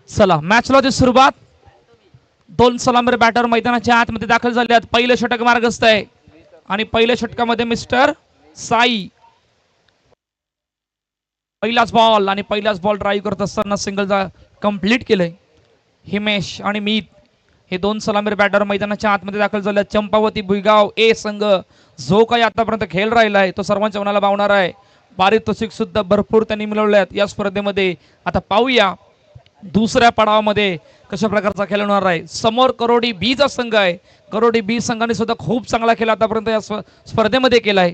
चला मॅचला सुरुवात. दोन सलामीर बॅटर मैदानाच्या आतमध्ये दाखल झाले आहेत. पहिलं षटक मार्गस्थ आहे आणि पहिल्या षटकामध्ये मिस्टर साई. पहिलाच बॉल आणि पहिलाच बॉल ड्राईव्ह करत असताना सिंगल कंप्लीट केलंय. हिमेश आणि मीत हे दोन सलामीर बॅटर मैदानाच्या आतमध्ये दाखल झाले. चंपावती भुईगाव ए संघ जो काही आतापर्यंत खेळ राहिला आहे तो सर्वांच्या मनाला भावणार आहे. पारितोषिक सुद्धा भरपूर त्यांनी मिळवले आहेत या स्पर्धेमध्ये. आता पाहूया दुसऱ्या पडावामध्ये कशा प्रकारचा खेळ होणार आहे. समोर करोडी बीचा संघ आहे. करोडी बी संघाने सुद्धा खूप चांगला खेळ आतापर्यंत या स्पर्धेमध्ये केलाय.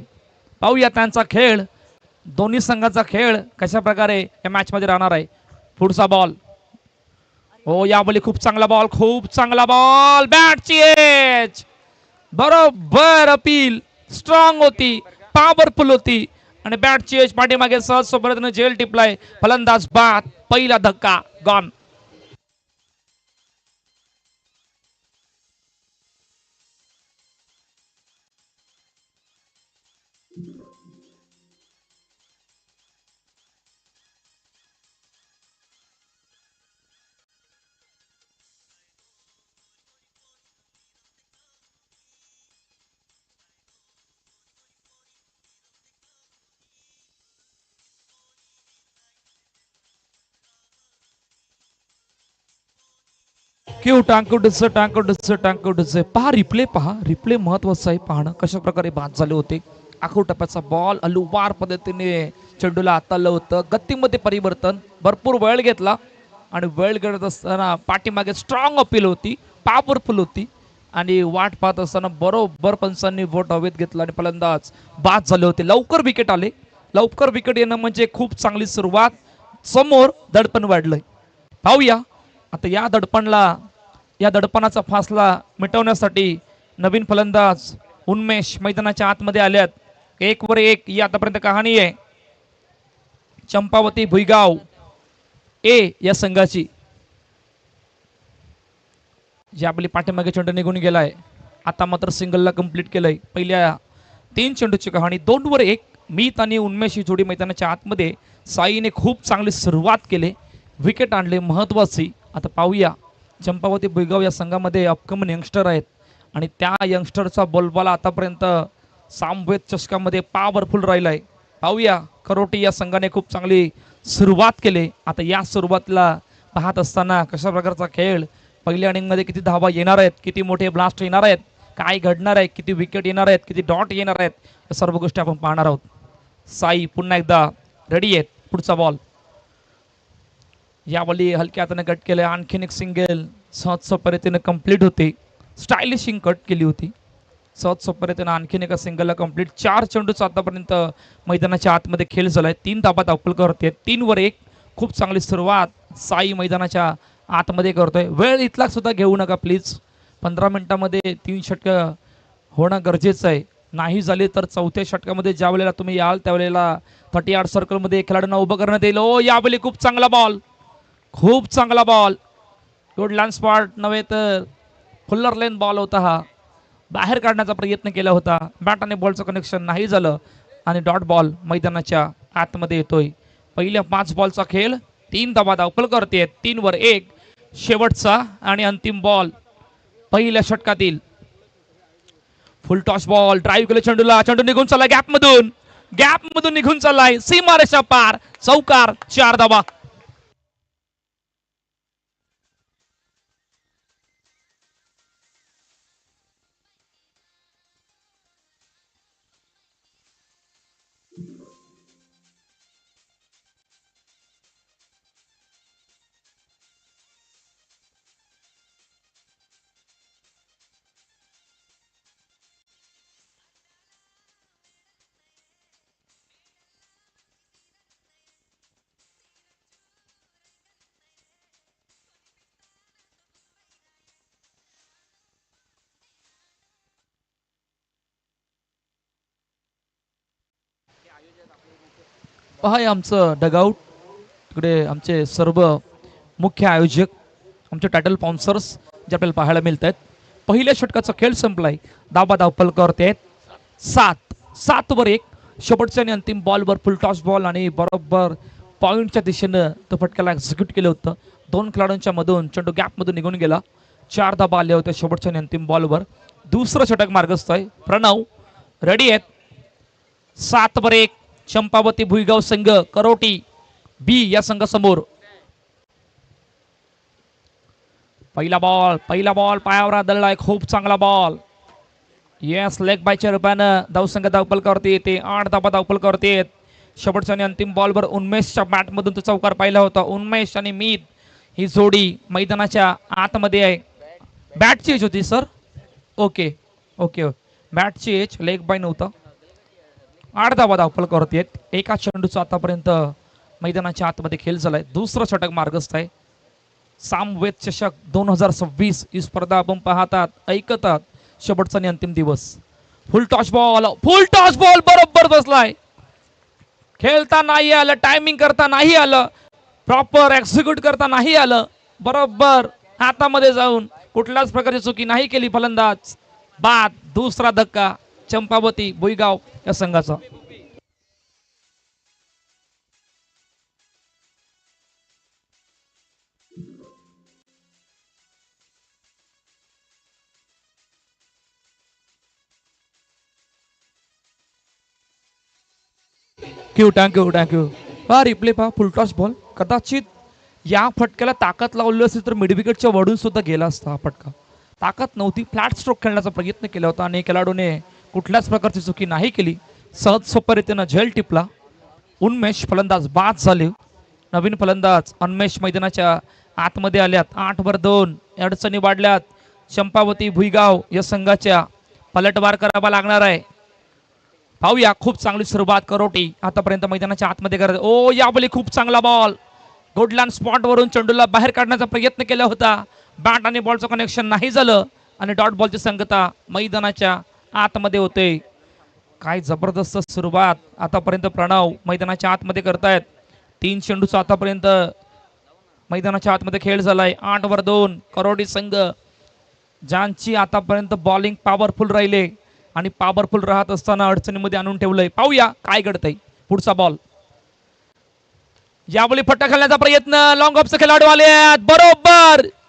पाहूया त्यांचा खेळ, दोन्ही संघाचा खेळ कशा प्रकारे या मॅच मध्ये राहणार आहे. पुढचा बॉल, हो यावेळी खूप चांगला बॉल, खूप चांगला बॉल, बॅटची एज बरोबर अपील, स्ट्रॉंग होती, पॉवरफुल होती आणि बॅटची एज पाठीमागे सहज सोबत झेल टिपलाय. फलंदाज बाद, पहिला धक्का गॉन. क्यू टांकुडचं पहा रिप्ले, पहा रिप्ले महत्वाचा आहे. पाहणं कशा प्रकारे बाद झाले होते. आखो टप्प्याचा बॉल हलुवार पद्धतीने चेंडूला हाताळलं होतं. गतीमध्ये परिवर्तन, भरपूर वेळ घेतला आणि वेळ घेत असताना पाठीमागे स्ट्रॉंग अपील होती, पॉवरफुल होती आणि वाट पाहत असताना बरोबर पंचांनी बोट हवेत घेतला आणि फलंदाज बाद झाले होते. लवकर विकेट आले. लवकर विकेट येणं म्हणजे खूप चांगली सुरुवात. समोर दडपण वाढलंय. पाहूया आता या दडपणाचा फासला मिटवण्यासाठी नवीन फलंदाज उन्मेष मैदानाच्या आतमध्ये आल्यात. 1 वर 1 ही आतापर्यंत कहाणी आहे चंपावती भुईगाव ए या संघाची. जे आपली पाठीमागे चेंडू निघून गेलाय, आता मात्र सिंगलला कंप्लीट केलंय. पहिल्या 3 चेंडूची कहाणी 2 वर 1. मीत आणि उन्मेष ही जोडी मैदानाच्या आतमध्ये. साईने खूप चांगली सुरुवात केली, विकेट आणले महत्वाची. आता पाहूया चंपावती भुईगाव या संघामध्ये अपकमिंग यंगस्टर आहेत आणि त्या यंगस्टरचा बोलबाला आतापर्यंत सामवेद चषकामध्ये पॉवरफुल राहिलाय. पाहूया करोटी या संघाने खूप चांगली सुरुवात केली. आता या सुरुवातीला पाहत असताना कशा प्रकारचा खेळ, पहिल्या इनिंगमध्ये किती धावा येणार आहेत, किती मोठे ब्लास्ट येणार आहेत, काय घडणार आहे, किती विकेट येणार आहेत, किती डॉट येणार आहेत, या सर्व गोष्टी आपण पाहणार आहोत. साई पुन्हा एकदा रेडी आहेत. पुढचा बॉल यावेळी हलक्या हाताने कट केलं. आणखीन एक सिंगल सहज सोपरीतीने कंप्लीट होते. स्टायलिशिंग कट केली होती सहज सोपरीतीने. आणखीन एका सिंगलला कंप्लीट. 4 चेंडूचा आतापर्यंत मैदानाच्या आतमध्ये खेळ झालाय. 3 धाबा धावपल करते. 3 वर 1. खूप चांगली सुरुवात साई मैदानाच्या आतमध्ये करतोय. वेळ इथला सुद्धा घेऊ नका प्लीज. 15 मिनिटांमध्ये 3 षटकं होणं गरजेचं आहे. नाही झाले तर चौथ्या षटकामध्ये ज्या वेळेला तुम्ही याल त्यावेळेला 38 सर्कलमध्ये खेळाडूंना उभं करण्यात येईल. ओ यावेळी खूप चांगला बॉल, खूप चांगला बॉल. गुड लँड स्पॉट नव्हे तर फुल्लर लेन बॉल होता. हा बाहेर काढण्याचा प्रयत्न केला होता. बॅट आणि बॉलचं कनेक्शन नाही झालं आणि डॉट बॉल मैदानाच्या आतमध्ये येतोय. पहिल्या 5 बॉलचा खेळ 3 धावा धावपल करते. 3 वर 1 शेवटचा आणि अंतिम बॉल पहिल्या षटकातील. फुल टॉस बॉल, ड्राईव्ह केलं चेंडूला, चेंडू निघून चाललाय गॅपमधून निघून चाललाय सीमारेषा पार. चौकार, 4 धावा. पहा आमचं डगआउट. तिकडे आमचे सर्व मुख्य आयोजक, आमचे टायटल स्पॉन्सर्स जे आपल्याला पाहायला मिळत आहेत. पहिल्या षटकाचा खेळ संपलाय. धाबा धावपल करते आहेत 7 वर 1. शेवटच्या आणि अंतिम बॉलवर फुल टॉस बॉल आणि बरोबर पॉईंटच्या दिशेनं तो फटक्याला एक्झिक्यूट केलं होतं. 2 खेळाडूंच्या मधून चेंडू गॅपमधून निघून गेला. 4 धाबा आले होते शेवटच्या अंतिम बॉलवर. दुसरं षटक मार्गस्थ आहे. प्रणव रेडी आहेत. 7-1 चंपावती भुईगाव संघ करोटी बी या संघासमोर. पहिला बॉल पायावर आदळलाय. खूप चांगला बॉल. येस, लेग बायच्या रूपानं धावसंघ धावपल करते येते. 8 धाबा धावपल करते. शेवटच्या आणि अंतिम बॉलवर उन्मेषच्या बॅटमधून तो चौकार पाहिला होता. उन्मेष आणि मीत ही जोडी मैदानाच्या आतमध्ये आहे. बॅटची एज होती सर. ओके ओके, बॅटची एज, लेग बाय नव्हता. 8 धाबा धावपल करते. एका चेंडूचा आतापर्यंत मैदानाच्या आतमध्ये खेळ झालाय. दुसरं षटक मार्गस्थ आहे. सामवेद चषक 2026 ही स्पर्धा आपण पाहतात ऐकतात. शेवटचा आणि अंतिम दिवस. फुल टॉस बॉल बरोबर बसलाय. खेळता नाही आलं, टायमिंग करता नाही आलं, प्रॉपर एक्झिक्यूट करता नाही आलं. बरोबर हातामध्ये जाऊन कुठल्याच प्रकारची चुकी नाही केली फलंदाज. बाद. दुसरा धक्का चंपावती भुईगाव या संघाचा. थँक्यू. पहा रिप्ले पहा. Full toss ball. कदाचित या फटक्याला ताकद लावली असती तर मिडविकेटच्या वडून सुद्धा गेला असता हा फटका. ताकद नव्हती. फ्लॅट स्ट्रोक खेळण्याचा प्रयत्न केला होता आणि खेळाडूने कुठल्याच प्रकारची चुकी नाही केली. सहज सोप्या रीतीनं झेल टिपला. उन्मेष फलंदाज बाद झाले. नवीन फलंदाज अन्मेष मैदानाच्या आतमध्ये आल्यात. 8-2 अडचणी वाढल्यात. चंपावती भुईगाव या संघाच्या पलटवार करावा लागणार आहे. पाहूया. खूप चांगली सुरुवात करोटी आतापर्यंत मैदानाच्या आतमध्ये करत. ओ यावेळी खूप चांगला बॉल. गुडलँड स्पॉट वरून चेंडूला बाहेर काढण्याचा प्रयत्न केला होता. बॅट आणि बॉलचं कनेक्शन नाही झालं आणि डॉट बॉलची संगता मैदानाच्या आतमध्ये होते. काय जबरदस्त सुरुवात आतापर्यंत प्रणव मैदानाच्या आतमध्ये करतायत. 3 चेंडूचा आतापर्यंत मैदानाच्या आतमध्ये खेळ झालाय. 8-2 करोडी संघ ज्यांची आतापर्यंत बॉलिंग पॉवरफुल राहिले आणि पॉवरफुल राहत असताना अडचणीमध्ये आणून ठेवलंय. पाहूया काय घडतंय. पुढचा बॉल. यावेळी फटका खेळण्याचा प्रयत्न. लॉंग ऑफचे खेळाडू आले.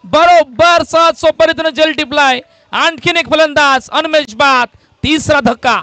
बरोबर सहज सोप्या रीतीने जल टिपलाय. आणखीन एक फलंदाज अन्मेष बाद. तिसरा धक्का.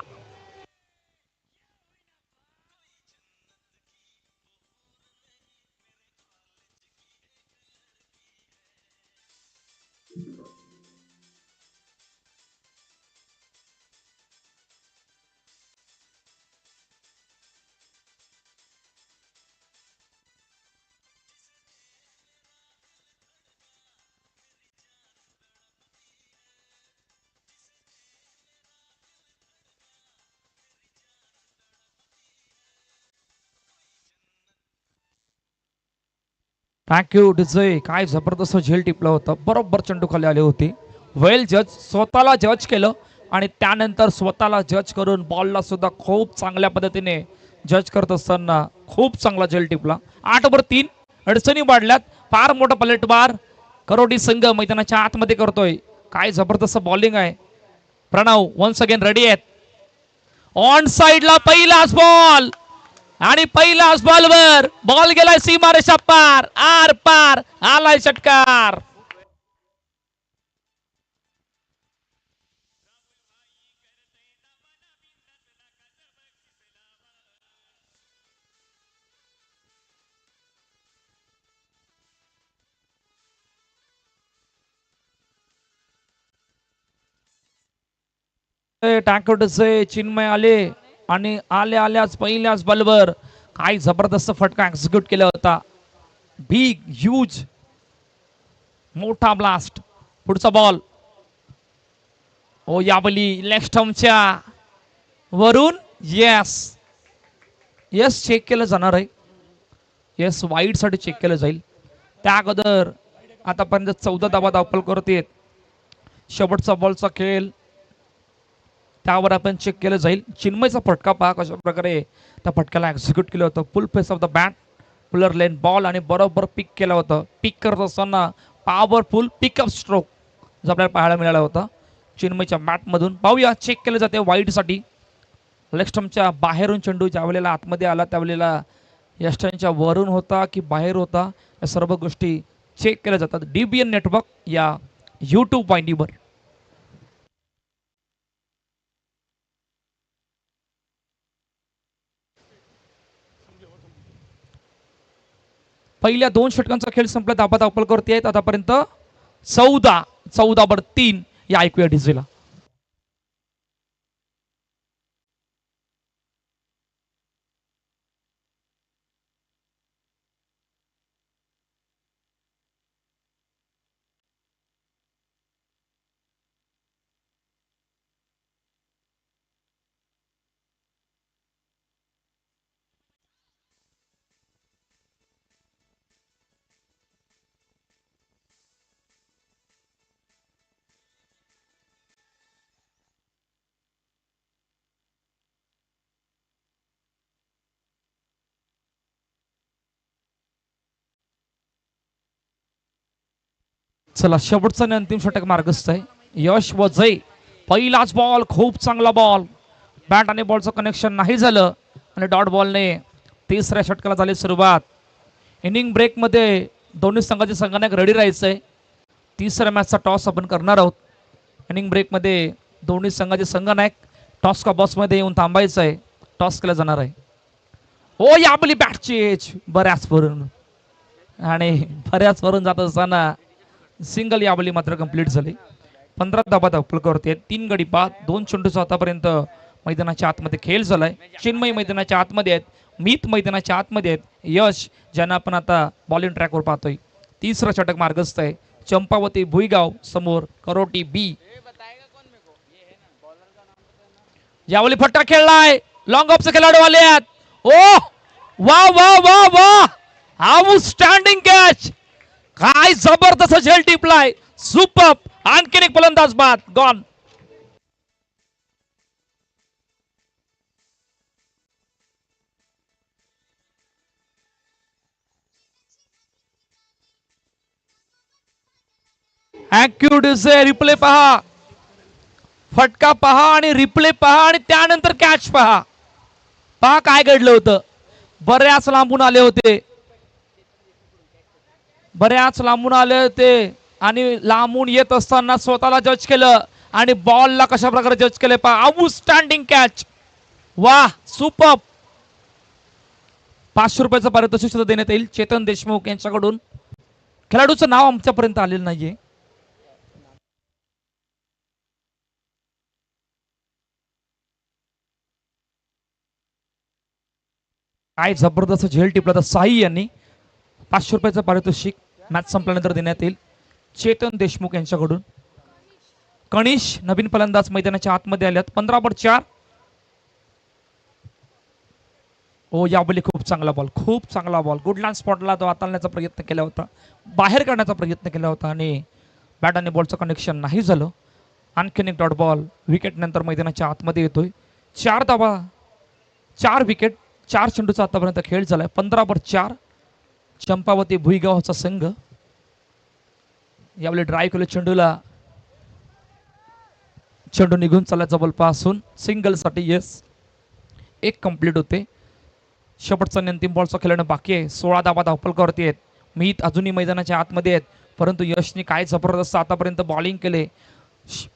Thank you DJ. काय जबरदस्त झेल टिपला होता. बरोबर चेंडू खाली आले होते. वेल जज. स्वतःला जज केलं आणि त्यानंतर स्वतःला जज करून बॉलला सुद्धा खूप चांगल्या पद्धतीने जज करत असताना खूप चांगला झेल टिपला. 8-3 अडचणी वाढल्यात. फार मोठा पलटवार करोडी संघ मैदानाच्या आतमध्ये करतोय. काय जबरदस्त बॉलिंग आहे. प्रणव वन्स अगेन रेडी आहेत. ऑन साइडला पहिलाच बॉल आणि पहिल्याच बॉलवर बॉल गेलाय सीमारेषा पार. आर पार आलाय षटकार. टँकरचे चिन्मय आले आणि आल्याच पहिल्याच बॉलवर काय जबरदस्त फटका एक्झिक्यूट केला होता. बिग ह्यूज मोठा ब्लास्ट. पुढचा बॉल. ओ यावली लेग स्टंपच्या वरून. येस चेक केलं जाणार आहे. येस वाईड साठी चेक केलं जाईल. त्या अगोदर आतापर्यंत 14 धावा धावपल करत. शेवटचा बॉलचा खेळ त्यावर आपण चेक केलं जाईल. चिन्मयचा फटका पहा कशा प्रकारे त्या फटक्याला एक्झिक्यूट केलं होतं. फुल face of the bat, puller lane ball आणि बरोबर पिक केलं होतं. पिक करत असताना पॉवरफुल पिकअप स्ट्रोक जो आपल्याला पाहायला मिळाला होता चिन्मयच्या बॅटमधून. पाहूया चेक केलं जाते वाईडसाठी. लेग स्टंपच्या बाहेरून चेंडू ज्या वेळेला आतमध्ये आला त्यावेळेला यष्टांच्या वरून होता की बाहेर होता या सर्व गोष्टी चेक केल्या जातात DBN नेटवर्क या यूट्यूब वाहिनीवर. पहिल्या 2 षटकांचा खेळ संपला. धाबा धावपलकरती आहेत आतापर्यंत 14-3 या ऐकूया डीजेला. चला शेवटचा आणि अंतिम षटक मार्गस्थ आहे. यश व जय. पहिलाच बॉल खूप चांगला बॉल. बॅट आणि बॉलचं कनेक्शन नाही झालं आणि डॉट बॉलने तिसऱ्या षटकाला झाली सुरुवात. इनिंग ब्रेकमध्ये दोन्ही संघाचे संघनायक रेडी राहायचंय. तिसऱ्या मॅचचा टॉस आपण करणार आहोत. इनिंग ब्रेकमध्ये दोन्ही संघाचे संघनायक टॉस का बॉक्समध्ये येऊन थांबायचं आहे. टॉस केला जाणार आहे. ओ याबली बॅटची एज बऱ्याच वरून आणि बऱ्याच वरून जात असताना सिंगल यावली मात्र कंप्लीट झाली. 15 धाबा धावपलकरती आहेत. 3 गडी बाद 2 चेंडूचा आतापर्यंत मैदानाच्या आतमध्ये खेळ झालाय. चिन्मय मैदानाच्या आतमध्ये आहेत. मीत मैदानाच्या आतमध्ये आहेत. यश ज्यांना आपण आता बॉलिंग ट्रॅकवर पाहतोय. तिसरा षटक मार्गस्थ आहे. चंपावती भुईगाव समोर करोटी बी. यावली फट्टा खेळलाय. लॉंग ऑफचे खेळाडू आले आहेत. ओ वा वा वा वा आउटस्टँडिंग कॅच. काय जबरदस्त झेल टिपलाय. सुपर. आणखीन एक फलंदाज बाद गॉन. ऍक्युरेसी रिप्ले पहा. फटका पहा आणि रिप्ले पहा आणि त्यानंतर कॅच पहा. पहा काय घडलं होतं. बऱ्याच लांबून आले होते. बऱ्याच लांबून आले होते आणि लांबून येत असताना स्वतःला जज केलं आणि बॉलला कशा प्रकारे जज केले पहा. Outstanding catch. वाह सुपर. 500 रुपयाचं पारितोषिक सुद्धा देण्यात येईल चेतन देशमुख यांच्याकडून. खेळाडूचं नाव आमच्यापर्यंत आलेलं नाहीये. काय जबरदस्त झेल टिपला तर साई यांनी. 500 रुपयाचं पारितोषिक मॅच संपल्यानंतर देण्यात येईल चेतन देशमुख यांच्याकडून. कनिश नवीन फलंदाज मैदानाच्या आतमध्ये आल्यात. 15/4. ओ याबली खूप चांगला बॉल. खूप चांगला बॉल. गुडलँड स्पॉटला तो हाताळण्याचा प्रयत्न केला होता. बाहेर काढण्याचा प्रयत्न केला होता आणि बॅट आणि बॉलचं कनेक्शन नाही झालं. आणखीन एक डॉट बॉल विकेट नंतर मैदानाच्या आतमध्ये येतोय. 4 धावा 4 विकेट 4 चेंडूचा आतापर्यंत खेळ झालाय. 15/4. चंपावती भुईगावचा संघ यावेळी ड्राईव्ह केलं चेंडूला. चेंडू निघून चालला जवळपासून सिंगल साठी येस. एक कंप्लीट होते. शेवटचा अंतिम बॉलचा खेळणं बाकी आहे. 16 धावा धावपलकरती आहेत. मीत अजूनही मैदानाच्या आतमध्ये आहेत परंतु यशनी काय जबरदस्त आतापर्यंत बॉलिंग केले.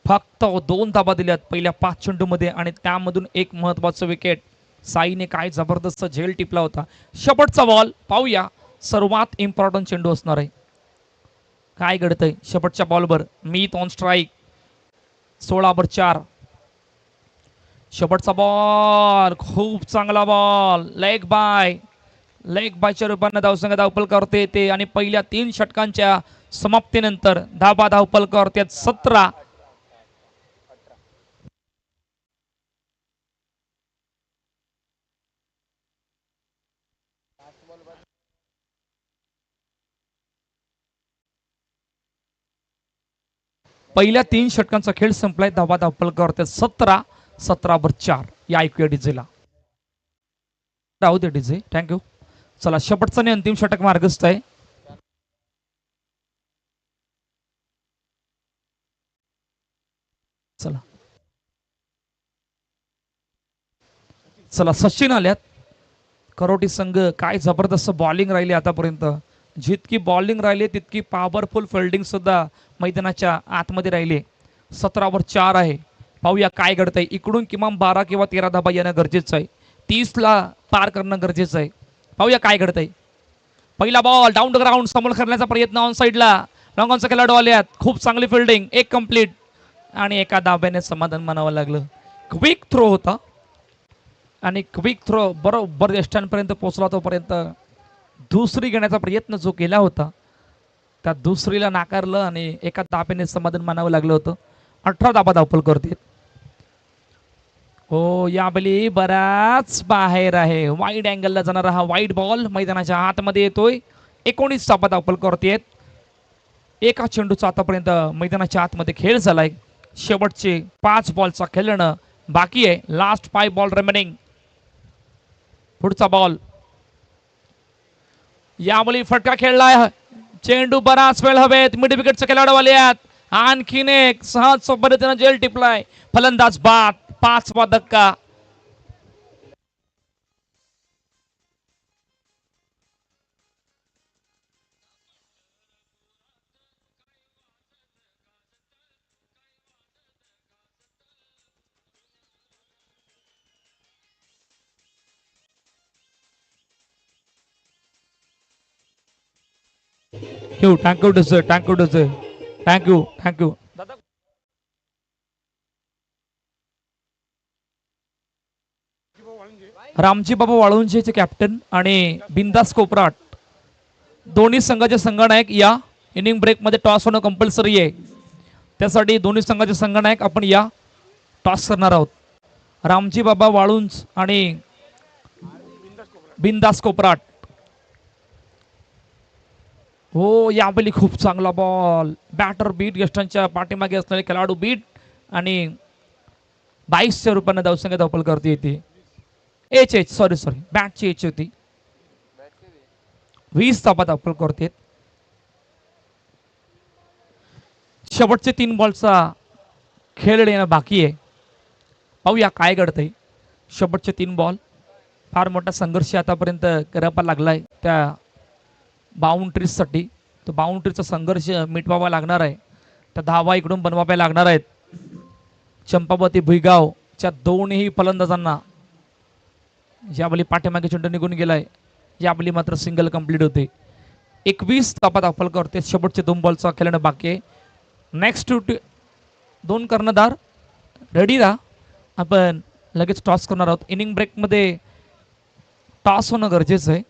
फक्त 2 धावा दिल्यात पहिल्या 5 चेंडूमध्ये आणि त्यामधून एक महत्वाचं विकेट. साईने काय जबरदस्त झेल टिपला होता. शेवटचा बॉल पाहूया. सर्वात इम्पॉर्टंट चेंडू असणार आहे. काय घडतंय शेवटच्या बॉलवर. मीत ऑन स्ट्राईक. 16/4. शेवटचा बॉल खूप चांगला बॉल. लेग बायच्या रूपाने धावसंघ धावपल करते येते आणि पहिल्या 3 षटकांच्या समाप्तीनंतर धाबा धावपल करतात 17. पहिल्या 3 षटकांचा खेळ संपलाय. धाबा धावपल करतात 17. 17/4 या ऐकूया डीजेला. राहू दे डीजे. थँक्यू. चला शेवटचा आणि अंतिम षटक मार्गस्थ आहे. चला चला सचिन आल्यात. करोटी संघ काय जबरदस्त बॉलिंग राहिली आतापर्यंत. जितकी बॉलिंग राहिली तितकी पॉवरफुल फिल्डिंग सुद्धा मैदानाच्या आतमध्ये राहिली. 17 वर 4 आहे. पाहूया काय घडतंय. इकडून किमान 12 किंवा 13 धाबा येणं गरजेचं आहे. 30ला पार करणं गरजेचं आहे. पाहूया काय घडतंय. पहिला बॉल डाऊन द ग्राउंड समोर करण्याचा प्रयत्न ऑन साईडला. लॉंग ऑनचा खेळाडू आल्यात. खूप चांगली फिल्डिंग. एक कंप्लीट आणि एका धाब्याने समाधान मानावं लागलं. क्विक थ्रो होता आणि क्विक थ्रो बरोबर यष्टांपर्यंत पोहोचला. तोपर्यंत दुसरी घेण्याचा प्रयत्न जो केला होता त्या दुसरीला नाकारलं आणि एका धाब्याने समाधान मानावं लागलं होतं. 18 धाबा धावपल करते. हो यावेळी बराच बाहेर आहे. वाईड अँगलला जाणारा हा वाईड बॉल मैदानाच्या आतमध्ये येतोय. 19 धाबा धावपल करतेत. एका चेंडूचा आतापर्यंत मैदानाच्या आतमध्ये खेळ झालाय. शेवटचे 5 बॉलचा खेळणं बाकी आहे. Last 5 ball remaining. पुढचा बॉल यावेळी फटका खेळलाय. चेंडू बराच वेळ हवेत. मिड विकेटचे खेळाडू आले आहेत. आणखीन एक सहज पद्धतीने जेल टिपलाय. फलंदाज बाद. 5वा धक्का. थँक्यू डझर. थँक्यू डझर. Thank you thank you. रामजी बाबा वाळुंजेचे कॅप्टन आणि बिंदास कोपराट दोन्ही संघाचे संघनायक या इनिंग ब्रेक मध्ये टॉस होणं कंपल्सरी आहे. त्यासाठी दोन्ही संघाचे संघनायक आपण या टॉस करणार आहोत. रामजी बाबा वाळुंज आणि बिंदास कोपराट. हो यावेळी खूप चांगला बॉल. Batter bit. यष्टांच्या पाठीमागे असणारे खेळाडू बीट आणि 22च्या रुपयाने धावसंख्या धावपल करते येते. एच सॉरी बॅटची एच होती. 20 धाबा धावपल करते. शेवटचे 3 बॉलचा खेळ येणं बाकी आहे. पाहूया काय घडतंय. शेवटचे 3 बॉल. फार मोठा संघर्ष आतापर्यंत करावा लागलाय त्या बाउंड्रीजसाठी. तो बाउंड्रीचा संघर्ष मिटवावा लागणार आहे. त्या धावा इकडून बनवाव्या लागणार आहेत. चंपावती भुईगावच्या दोन्ही फलंदाजांना यावेळी पाठीमागे चेंडू निघून गेलाय. यावेळी मात्र सिंगल कंप्लीट होते. 21 धाबा दाखल करते. शेवटचे 2 बॉलचा खेळणं बाकी आहे. नेक्स्ट 2 कर्णधार रेडी राहा. आपण लगेच टॉस करणार आहोत. इनिंग ब्रेकमध्ये टॉस होणं गरजेचं आहे.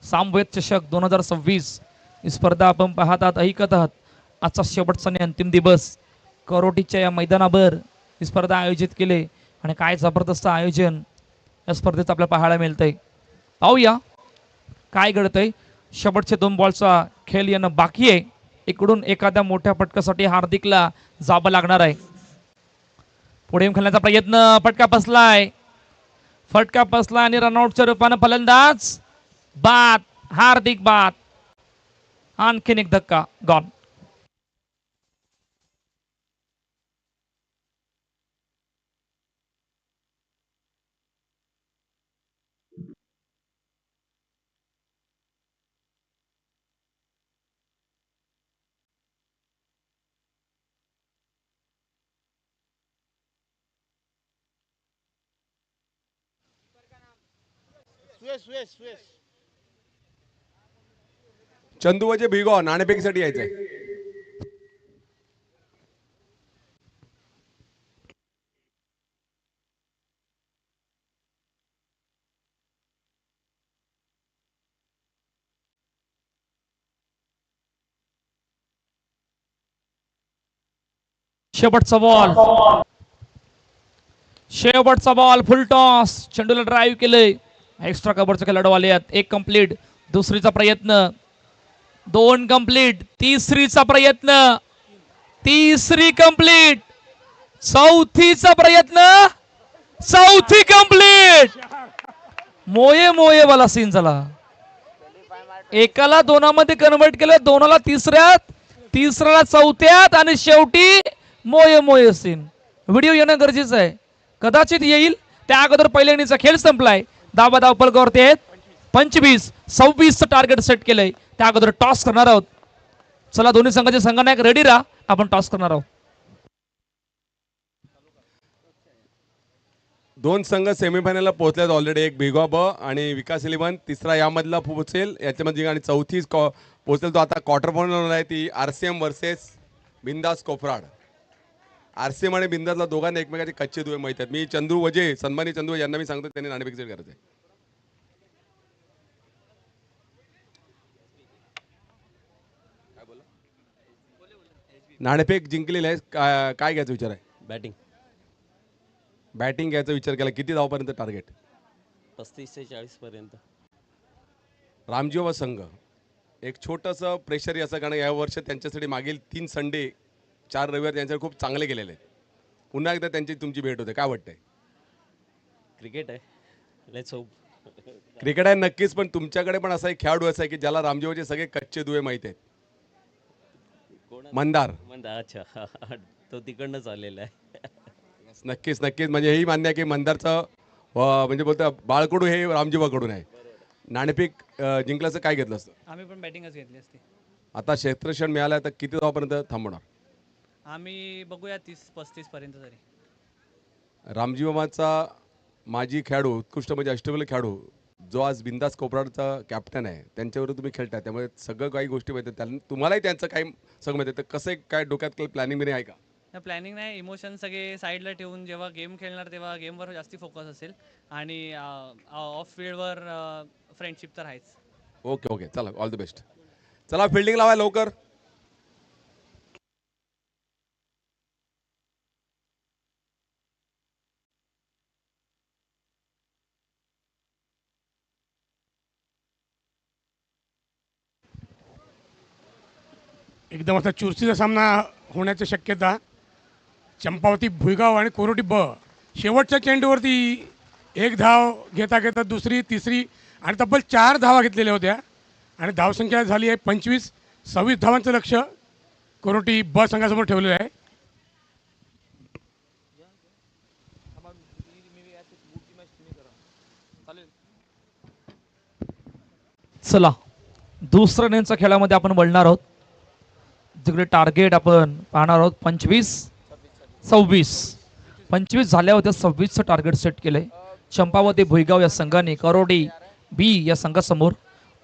सामवेद चषक 2026 ही स्पर्धा आपण पाहत आहात, ऐकत आहात. आजचा शेवटचा आणि अंतिम दिवस. करोटीच्या या मैदानावर ही स्पर्धा आयोजित केली आणि काय जबरदस्त आयोजन या स्पर्धेत आपल्याला पाहायला मिळतंय. पाहूया काय घडतंय. शेवटचे 2 बॉलचा खेळ येणं बाकी आहे. इकडून एखाद्या मोठ्या फटकासाठी हार्दिकला जावं लागणार आहे. पुढे खेळण्याचा प्रयत्न. फटका बसलाय. फटका बसला आणि रनआउटच्या रूपाने फलंदाज बाद. हार्दिक बाद. आणखीन एक धक्का गॉन. चंदूबाजी भिगो नाणेफेकीसाठी यायचंय. शेवटचा बॉल. शेवटचा बॉल. Full toss. चेंडूला ड्राईव्ह केलंय. एक्स्ट्रा कव्हरचे खेळाडू आले आहेत. 1 कंप्लीट. दुसरीचा प्रयत्न. 2 कंप्लीट. तिसरीचा प्रयत्न. तिसरी कंप्लीट. चौथीचा प्रयत्न. चौथी कंप्लीट. मोये मोये वाला सीन झाला. एकाला 2मध्ये कन्वर्ट केलं. 2ला तिसऱ्यात. तिसऱ्याला चौथ्यात आणि शेवटी मोये मोये सीन. व्हिडिओ येणं गरजेचं आहे. कदाचित येईल. त्या अगोदर पहिल्या इनिंगचा खेळ संपलाय. धावा धावपल करते. 25 26 टार्गेट सेट केलंय. त्या अगोदर टॉस करणार आहोत. चला दोन्ही संघाचे संघनायक रेडी राहा, आपण टॉस करणार आहोत. दोन संघ सेमीफायनलला पोहोचलेत ऑलरेडी. एक भिगवा ब आणि विकास 11 तिसरा यामधला पोहोचेल याच्यामध्ये, आणि चौथी पोहोचेल तो आता क्वार्टर फायनल आहे, ती RCM वर्सेस बिंदास कोफराड. RCM आणि बिंदासला दोघांना एकमेकाचे कच्चे दुवे माहित आहेत. मी चंद्रू वजे, सन्मानी चंद्रू यांना मी सांगतो त्यांनी नाणेफेक सेट करायचं आहे. नाणेफेक जिंकलेली आहे. काय घ्यायचा विचार आहे? बॅटिंग बॅटिंग घ्यायचा विचार केला. किती धावापर्यंत टार्गेट? 35 ते 40 पर्यंत. रामजीव संघ एक छोटंसं प्रेशर असं, कारण या वर्ष त्यांच्यासाठी मागील 3 संडे 4 रविवार त्यांच्यासाठी खूप चांगले गेलेले आहेत. पुन्हा एकदा त्यांची तुमची भेट होते, काय वाटतंय? क्रिकेट आहे, लेट्स होप. क्रिकेट आहे नक्कीच, पण तुमच्याकडे पण असा एक खेळाडू असा आहे की ज्याला रामजीवचे सगळे कच्चे दुवे माहिती आहेत. मंदार. अच्छा तो तिकडनंच आलेला आहे. नक्कीच नक्कीच, म्हणजे हेही मान्य आहे की मंदारचं म्हणजे बोलतं बाळकडू हे रामजीवाकडून आहे. नाणेफेक जिंकल्याचं काय घेतलं असतं? आम्ही पण बॅटिंगच घेतली असती. आता क्षेत्रक्षण मिळालं तर किती धावापर्यंत थांबवणार? आम्ही बघूया 30-35 पर्यंत तरी. रामजीवाचा माजी खेळाडू, उत्कृष्ट म्हणजे अष्टबल खेळाडू, जो आज बिंदास कोपराडचा कॅप्टन आहे, त्यांच्यावर तुम्ही खेळताय, त्यामुळे सगळं काही गोष्टी माहिती आहेत. तुम्हालाही त्यांचं काही सगळं माहिती आहे. तर कसं काय डोक्यात काही प्लॅनिंग बिनिंग आहे का? प्लॅनिंग नाही, इमोशन सगळे साईडला ठेवून जेव्हा गेम खेळणार तेव्हा गेमवर जास्ती फोकस असेल आणि ऑफ फील्डवर फ्रेंडशिप तर आहेच. ओके ओके, चला ऑल द बेस्ट. चला फिल्डिंग लावा लवकर. एकदम असा चुरशीचा सामना होण्याची शक्यता. चंपावती भुईगाव आणि कोरोटी ब शेवटच्या चेंडूवरती एक धाव घेता घेता दुसरी तिसरी आणि तब्बल 4 धावा घेतलेल्या होत्या आणि धावसंख्या झाली आहे 25-26 धावांचं लक्ष कोरोटी ब संघासमोर ठेवलेलं आहे. चला दुसऱ्या इनिंगच्या खेळामध्ये आपण वळणार आहोत. जिकडे टार्गेट आपण पाहणार आहोत 25-26. 25 झाल्या होत्या, 26चं टार्गेट सेट केलंय चंपावती भुईगाव या संघाने करोडी बी या संघासमोर.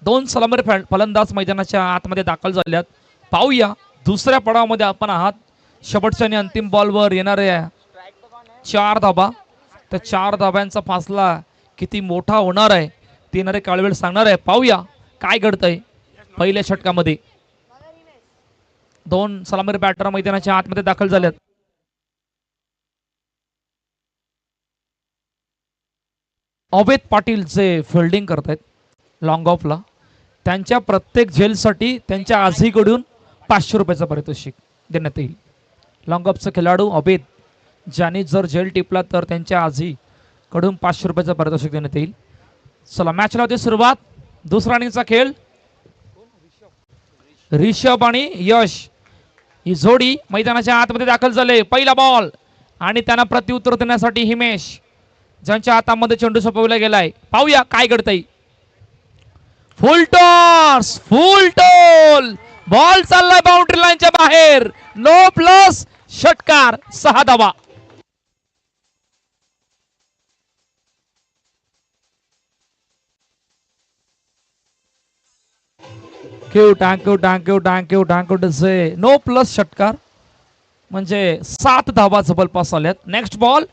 2 सलामी फलंदाज मैदानाच्या आतमध्ये दाखल झाल्यात. पाहूया दुसऱ्या पडावामध्ये आपण आहात. शेवटच्या आणि अंतिम बॉलवर येणाऱ्या 4 धाबा, त्या 4 धाब्यांचा फासला किती मोठा होणार आहे ते येणारे काळवेळ सांगणार आहे. पाहूया काय घडतंय पहिल्या षटकामध्ये. 2 सलामीर बॅटर मैदानाच्या आतमध्ये दाखल झाल्यात. अवेद पाटील जे फिल्डिंग करतायत लॉंग ऑफला, त्यांच्या प्रत्येक झेलसाठी त्यांच्या आजीकडून 500 रुपयाचं पारितोषिक देण्यात येईल. लॉंग ऑफचा खेळाडू अवेद ज्याने जर झेल टिपला तर त्यांच्या आजीकडून 500 रुपयाचं पारितोषिक देण्यात येईल. चला मॅचला होती सुरुवात. दुसरा इनिंगचा खेळ. रिषभ आणि यश ही जोडी मैदानाच्या आतमध्ये दाखल झाले. पहिला बॉल आणि त्यांना प्रत्युत्तर देण्यासाठी हिमेश ज्यांच्या हातामध्ये चेंडू सोपवला गेलाय. पाहूया काय घडतंय. फुल टॉस, फुल टोल, बॉल चाललाय बाउंड्री लाईनच्या बाहेर. नो प्लस, षटकार, 6 धावा. थँक्यू से नो प्लस षटकार म्हणजे 7 धावा जबरपास आल्यात. नेक्स्ट बॉल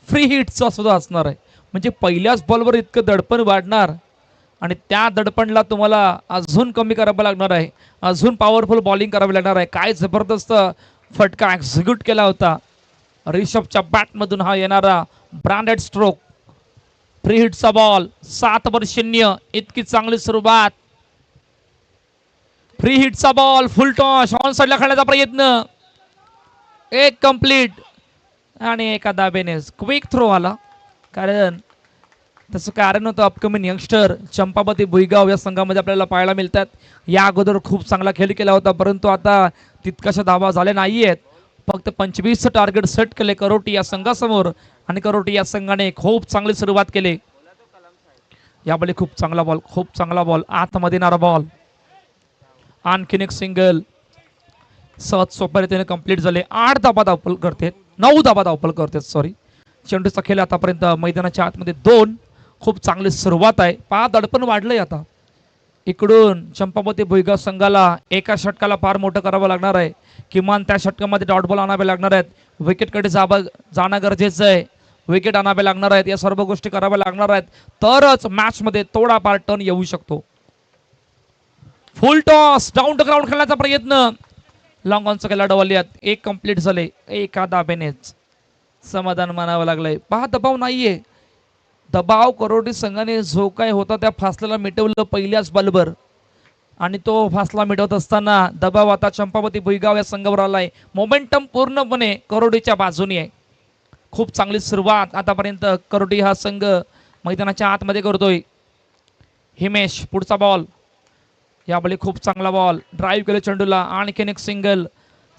फ्री हिटचा सुद्धा असणार आहे. म्हणजे पहिल्याच बॉलवर इतकं दडपण वाढणार आणि त्या दडपणला तुम्हाला अजून कमी करावं लागणार आहे, अजून पॉवरफुल बॉलिंग करावी लागणार आहे. काय जबरदस्त फटका एक्झिक्यूट केला होता रिषभच्या बॅटमधून हा येणारा ब्रँडेड स्ट्रोक. फ्री हिटचा बॉल. 7-0 इतकी चांगली सुरुवात. फ्री हिटचा बॉल, फुल टॉस, ऑन साइडला खेळण्याचा प्रयत्न, एक कंप्लीट आणि एका दाबेने क्विक थ्रो आला. कारण तसं कारण होतं अपकमिंग यंगस्टर चंपावती भुईगाव या संघामध्ये आपल्याला पाहायला मिळतात. या अगोदर खूप चांगला खेळ केला होता, परंतु आता तितकाशा धावा झाल्या नाहीयेत. फक्त 25चं टार्गेट सेट केले करोटी या संघासमोर आणि करोटी या संघाने खूप चांगली सुरुवात केली. यावेळी खूप चांगला बॉल आतमध्ये येणारा बॉल. आणखीन एक सिंगल सहज सोप्या रीतीने कंप्लीट झाले. 8 धाबा धावपल करते, 9 धाबा धावपल करते सॉरी. चेंडूचा खेळ आतापर्यंत मैदानाच्या आतमध्ये 2. खूप चांगली सुरुवात आहे. दडपण वाढलंय आता. इकडून चंपावती भुईगाव संघाला एका षटकाला फार मोठं करावं लागणार आहे. किमान त्या षटकामध्ये डॉट बॉल आणावे लागणार आहेत. विकेटकडे जाणं गरजेचं आहे. विकेट आणावे लागणार आहेत. या सर्व गोष्टी कराव्या लागणार आहेत, तरच मॅच मध्ये थोडाफार टर्न येऊ शकतो. Full toss down to ground खेळण्याचा प्रयत्न. लॉंग ऑनचा केला डवल्यात. 1 कंप्लीट झाले. एका दाबेनेच समाधान मानावं लागलंय. दबाव नाहीये. दबाव करोडी संघाने जो काय होता त्या फासल्याला मिटवलं पहिल्याच बॉलवर, आणि तो फासला मिटवत असताना दबाव आता चंपावती भुईगाव या संघावर आलाय. मोमेंटम पूर्णपणे करोडीच्या बाजूने आहे. खूप चांगली सुरुवात आतापर्यंत करोडी हा संघ मैदानाच्या आतमध्ये करतोय. हिमेश पुढचा बॉल. यावेळी खूप चांगला बॉल. ड्राईव्ह केले चेंडूला. आणखीन एक सिंगल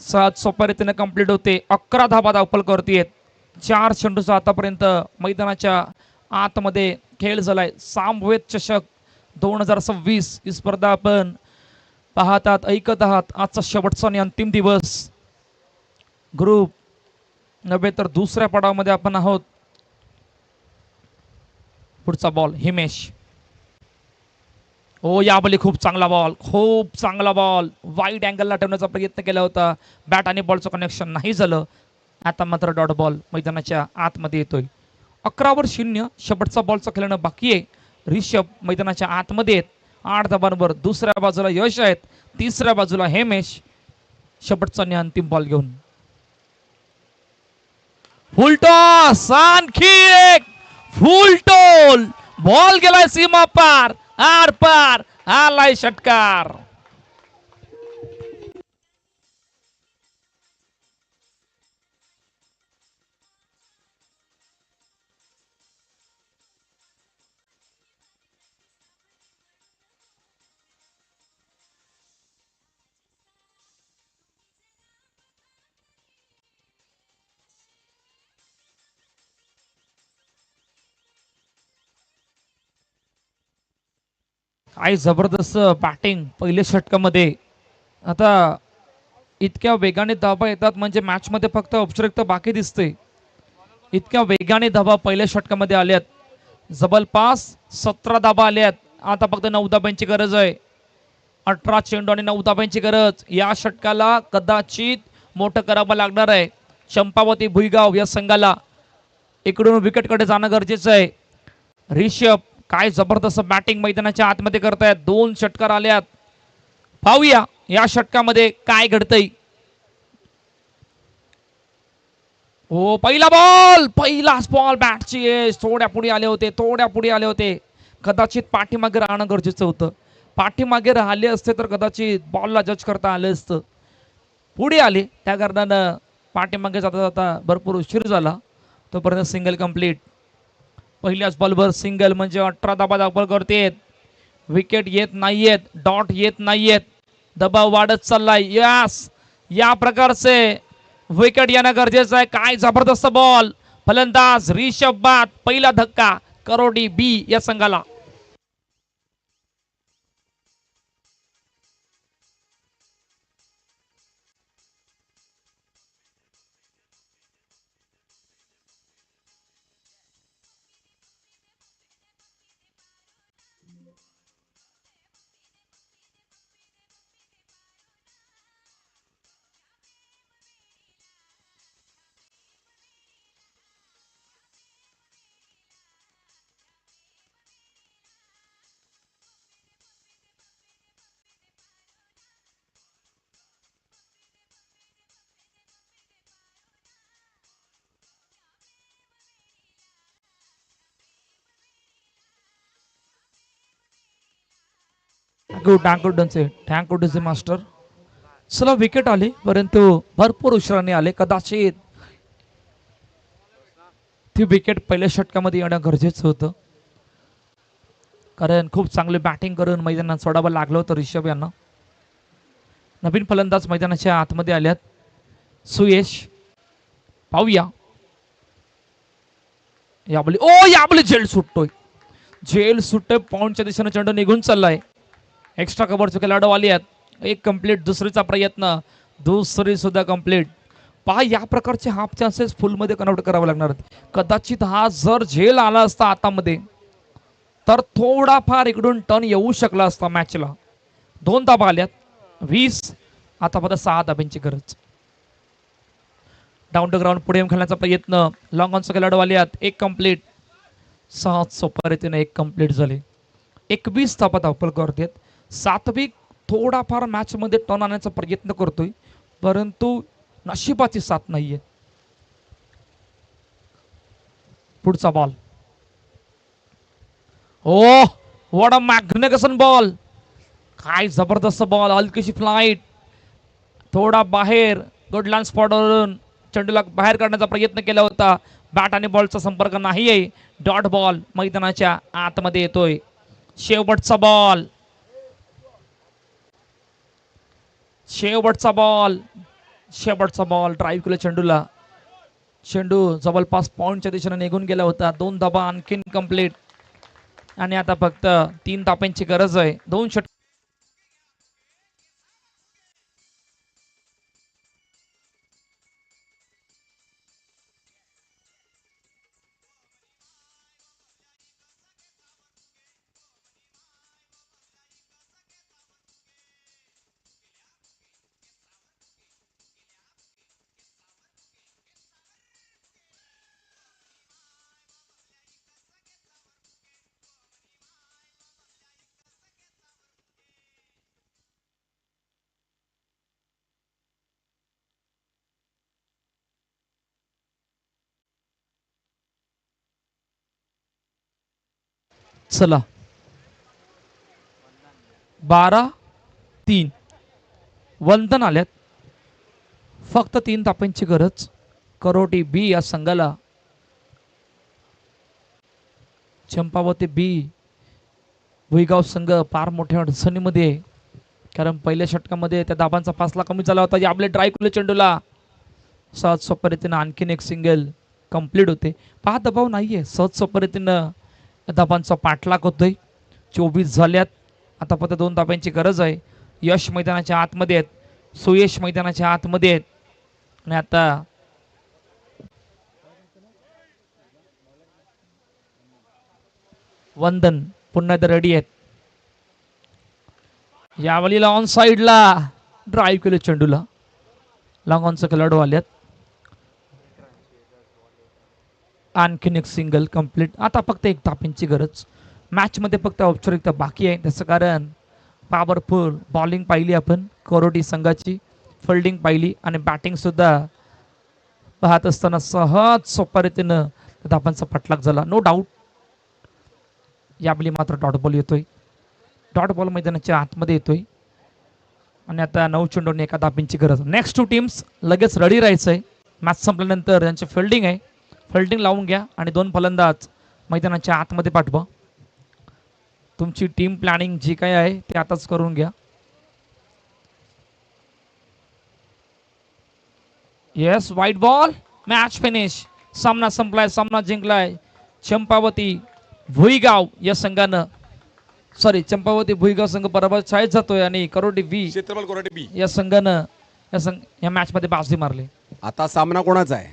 सहज सोप्या रीतीने कंप्लीट होते. 11 धाबा धावपल करतेत. 4 चेंडूचा आतापर्यंत मैदानाच्या आतमध्ये खेळ झालाय. सामवेद चषक 2026 ही स्पर्धा आपण पाहतात, ऐकत आहात. आजचा शेवटचा आणि अंतिम दिवस. ग्रुप नव्हे तर दुसऱ्या पडावामध्ये आपण आहोत. पुढचा बॉल हिमेश. यावेळी खूप चांगला बॉल वाईड अँगलला ठेवण्याचा प्रयत्न केला होता. बॅट आणि बॉलचं कनेक्शन नाही झालं. आता मात्र डॉट बॉल मैदानाच्या आतमध्ये येतोय. 11-0 शेवटचा बॉलचा खेळणं बाकी आहे. रिषभ मैदानाच्या आतमध्ये आहेत 8 धाबांवर. दुसऱ्या बाजूला यश आहेत, तिसऱ्या बाजूला हेमेश शेवटचा आणि अंतिम बॉल घेऊन. फुल टॉस. आणखी एक फुल टोल. बॉल गेलाय सीमा पार, आर पार. आलाय षटकार. काय जबरदस्त बॅटिंग पहिल्या षटकामध्ये. आता इतक्या वेगाने धाबा येतात म्हणजे मॅच मध्ये फक्त औपचारिकता बाकी दिसते. इतक्या वेगाने धाबा पहिल्या षटकामध्ये आल्यात. जबरपास 17 धाबा आल्यात. आता फक्त 9 धाब्यांची गरज आहे. 18 चेंडू आणि 9 धाब्यांची गरज. या षटकाला कदाचित मोठं करावं लागणार आहे चंपावती भुईगाव या संघाला. इकडून विकेटकडे जाणं गरजेचं आहे. रिषभ काय जबरदस्त बॅटिंग मैदानाच्या आतमध्ये करतायत. 2 षटकार आल्यात. पाहूया या षटकामध्ये काय घडतंय. पहिलाच बॉल बॅटची एज. थोड्या पुढे आले होते. कदाचित पाठीमागे राहणं गरजेचं होतं. पाठीमागे राहिले असते तर कदाचित बॉलला जज करता आलं असतं. पुढे आले त्या कारणानं पाठीमागे जाता जाता भरपूर उशीर झाला. तोपर्यंत सिंगल कंप्लीट. पहिल्याच बॉलवर सिंगल म्हणजे 18 धाबा धावपल करतेत. विकेट येत नाहीयेत, डॉट येत नाहीयेत. दबाव वाढत चाललाय. या प्रकारचे विकेट येणं गरजेचं आहे. काय जबरदस्त बॉल. फलंदाज रिषभ बाद. पहिला धक्का करोडी बी या संघाला. Thank you DJ master. चला विकेट आले परंतु भरपूर उशिराने आले. कदाचित ती विकेट पहिल्या षटकामध्ये येणं गरजेचं होतं, कारण खूप चांगली बॅटिंग करून मैदानात सोडावं लागलं होतं रिषभ यांना. नवीन फलंदाज मैदानाच्या आतमध्ये आल्यात. सुयश. पाहूया याबली झेल सुटतोय. झेल सुट्टे पॉइंटच्या दिशेने चेंडू निघून चाललाय. एक्स्ट्रा कव्हरचे खेळाडू आली आहेत. एक कंप्लीट, दुसरीचा प्रयत्न, दुसरी सुद्धा कंप्लीट. पहा या प्रकारचे हाफ चान्सेस फुलमध्ये कन्वर्ट करावे लागणार आहेत. कदाचित हा जर झेल आला असता आतामध्ये तर थोडाफार इकडून टर्न येऊ शकला असता मॅचला. 2 धाबा आल्यात, 20. आता फक्त 6 धाब्यांची गरज. डाऊन टू ग्राउंड पुढे येऊन खेळण्याचा प्रयत्न, लॉंग ऑनचा खेळाडू आले आहेत. एक कंप्लीट, सहज सोप्या रीतीने एक कंप्लीट झाले. 21 धाबा धावपल करतात. सात्विक थोडाफार मॅच मध्ये टर्न आणण्याचा प्रयत्न करतोय, परंतु नशिबाची साथ नाहीये. पुढचा ball, oh what a magnificent ball. काय जबरदस्त बॉल, हलकीशी फ्लाईट, थोडा बाहेर गुडलँड स्पॉटवरून चेंडूला बाहेर काढण्याचा प्रयत्न केला होता. बॅट आणि बॉलचा संपर्क नाही आहे. डॉट बॉल मैदानाच्या आतमध्ये येतोय. शेवटचा बॉल, शेवटचा बॉल, शेवटचा बॉल. ड्राईव्ह केलं चेंडूला. चेंडू जवळपास पॉइंटच्या दिशेने निघून गेला होता. 2 धाबा आणखीन कंप्लीट आणि आता फक्त 3 धाब्यांची गरज आहे. 2 षटक. चला 12-3 वंदन आल्यात. फक्त 3 धाब्यांची गरज. करोटी बी या संघाला. चंपावती बी भुईगाव संघ फार मोठ्या अडचणीमध्ये आहे, कारण पहिल्या षटकामध्ये त्या धाबांचा फासला कमी झाला होता. आपले ड्राईव्ह केले चेंडूला सहज सोप्या रीतीनं आणखीन एक सिंगल कंप्लीट होते. 5 दबाव नाहीये, सहज सोप्या रीतीनं धाबांचा पाठलाग होतोय. 24 झाल्यात. आता फक्त 2 धाब्यांची गरज आहे. यश मैदानाच्या आतमध्ये आहेत, सुयश मैदानाच्या आतमध्ये आहेत. आणि आता वंदन पुन्हा एकदा रेडी आहेत. यावेळीला ऑन साइडला ड्राईव्ह केलं चेंडूला. लॉंग ऑनचा खेळाडू आल्यात. आणखीन एक सिंगल कंप्लीट. आता फक्त 1 धाब्यांची गरज. मॅच मध्ये फक्त औपचारिकता बाकी आहे. त्याचं कारण पॉवरफुल बॉलिंग पाहिली आपण करोटी संघाची, फिल्डिंग पाहिली आणि बॅटिंग सुद्धा पाहत असताना सहज सोप्या रीतीनं धाबांचा फटलाक झाला. नो डाऊट यावेळी मात्र डॉट बॉल येतोय. डॉट बॉल मैदानाच्या आतमध्ये येतोय आणि आता 9 चेंडूंनी 1 धाब्यांची गरज. नेक्स्ट 2 टीम्स लगेच रेडी राहायचंय. मॅच संपल्यानंतर त्यांची फिल्डिंग आहे, फिल्डिंग लावून घ्या आणि 2 फलंदाज मैदानाच्या आतमध्ये पाठवा. तुमची टीम प्लॅनिंग जी काय आहे ते आताच करून घ्या. येस, वाईट बॉल, मॅच फिनिश. सामना संपलाय, सामना जिंकलाय चंपावती भुईगाव या संघानं. चंपावती भुईगाव संघ बरोबर शाळेत जातोय आणि करोटी बी क्षेत्रफळ करोटी बी या संघानं या मॅच मध्ये बाजी मारली. आता सामना कोणाचा आहे?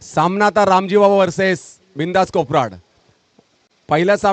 सामना आता रामजी बाबा वर्सेस बिंदास कोपराड. पहिला